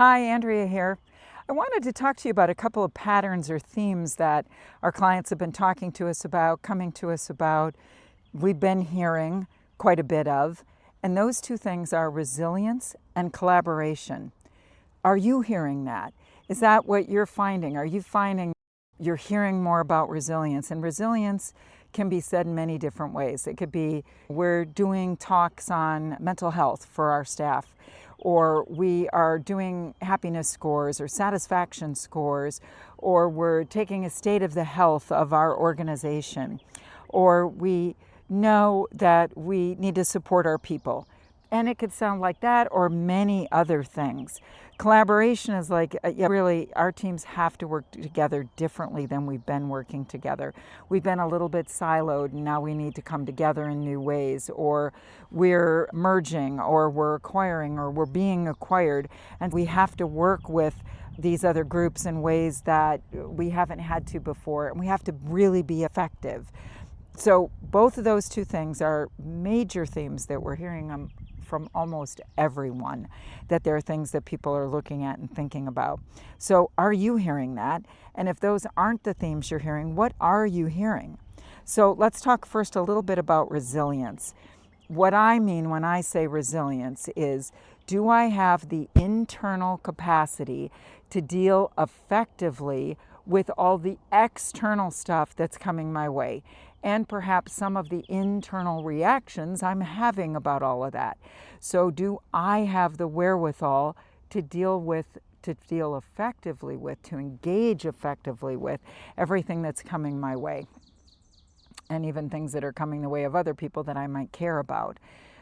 Hi, Andrea here. I wanted to talk to you about a couple of patterns or themes that our clients have been talking to us about, coming to us about, we've been hearing quite a bit of. And those two things are resilience and collaboration. Are you hearing that? Is that what you're finding? Are you finding you're hearing more about resilience? And resilience can be said in many different ways. It could be we're doing talks on mental health for our staff, or we are doing happiness scores or satisfaction scores, or we're taking a state of the health of our organization, or we know that we need to support our people. And it could sound like that or many other things. Collaboration is like, really, our teams have to work together differently than we've been working together. We've been a little bit siloed and now we need to come together in new ways, or we're merging, or we're acquiring, or we're being acquired, and we have to work with these other groups in ways that we haven't had to before, and we have to really be effective. So both of those two things are major themes that we're hearing from almost everyone, that there are things that people are looking at and thinking about. So are you hearing that? And if those aren't the themes you're hearing, what are you hearing? So let's talk first a little bit about resilience. What I mean when I say resilience is, do I have the internal capacity to deal effectively with all the external stuff that's coming my way, and perhaps some of the internal reactions I'm having about all of that? So do I have the wherewithal to deal effectively with, to engage effectively with everything that's coming my way, and even things that are coming the way of other people that I might care about?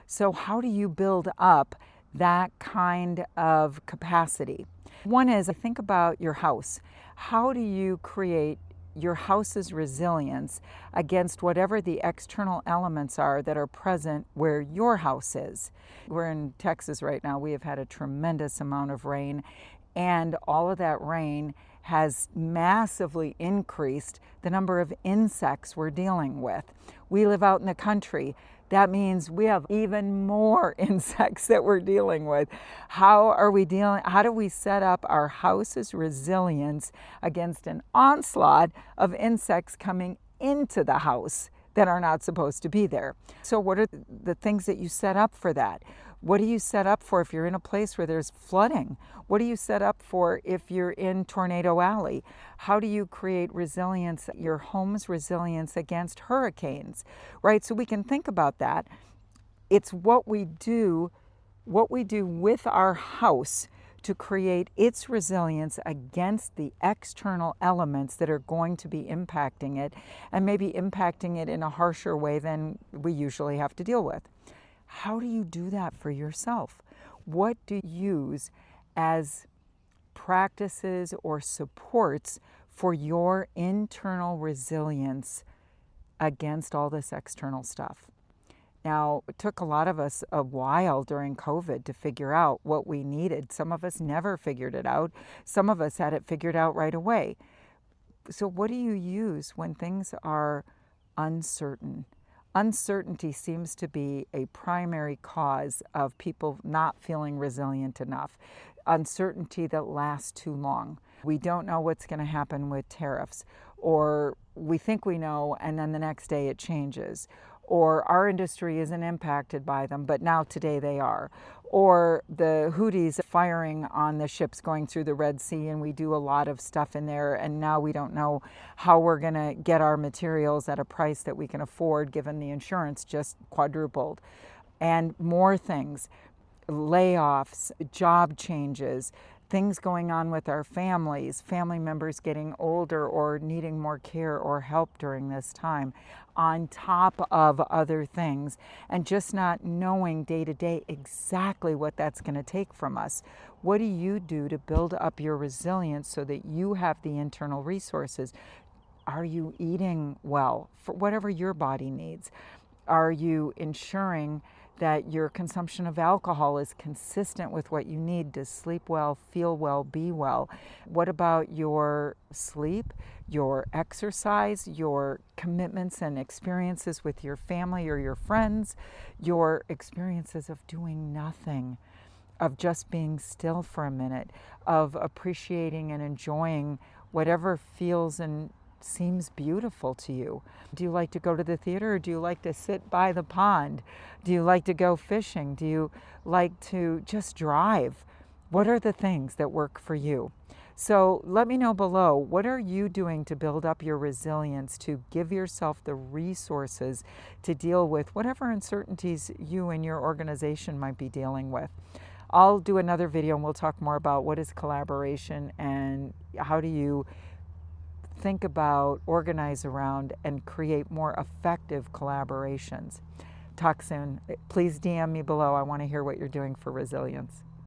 So how do you build up that kind of capacity? One is, I think about your house. How do you create your house's resilience against whatever the external elements are that are present where your house is? We're in Texas right now. We have had a tremendous amount of rain, and all of that rain has massively increased the number of insects we're dealing with. We live out in the country. That means we have even more insects that we're dealing with. How do we set up our house's resilience against an onslaught of insects coming into the house that are not supposed to be there? So what are the things that you set up for that? What do you set up for if you're in a place where there's flooding? What do you set up for if you're in Tornado Alley? How do you create resilience, your home's resilience against hurricanes, right? So we can think about that. It's what we do with our house to create its resilience against the external elements that are going to be impacting it, and maybe impacting it in a harsher way than we usually have to deal with. How do you do that for yourself? What do you use as practices or supports for your internal resilience against all this external stuff? Now, it took a lot of us a while during COVID to figure out what we needed. Some of us never figured it out. Some of us had it figured out right away. So what do you use when things are uncertain? Uncertainty seems to be a primary cause of people not feeling resilient enough. Uncertainty that lasts too long. We don't know what's going to happen with tariffs, or we think we know and then the next day it changes, or our industry isn't impacted by them, but now today they are, or the Houthis firing on the ships going through the Red Sea, and we do a lot of stuff in there, and now we don't know how we're going to get our materials at a price that we can afford given the insurance just quadrupled. And more things, layoffs, job changes, things going on with our families, family members getting older or needing more care or help during this time, on top of other things, and just not knowing day to day exactly what that's going to take from us. What do you do to build up your resilience so that you have the internal resources? Are you eating well for whatever your body needs? Are you ensuring that your consumption of alcohol is consistent with what you need to sleep well, feel well, be well? What about your sleep, your exercise, your commitments and experiences with your family or your friends, your experiences of doing nothing? of just being still for a minute, of appreciating and enjoying whatever feels and seems beautiful to you. Do you like to go to the theater, or do you like to sit by the pond? Do you like to go fishing? Do you like to just drive? What are the things that work for you? So let me know below, what are you doing to build up your resilience, to give yourself the resources to deal with whatever uncertainties you and your organization might be dealing with? I'll do another video and we'll talk more about what is collaboration and how do you think about, organize around, and create more effective collaborations. Talk soon. Please DM me below. I want to hear what you're doing for resilience.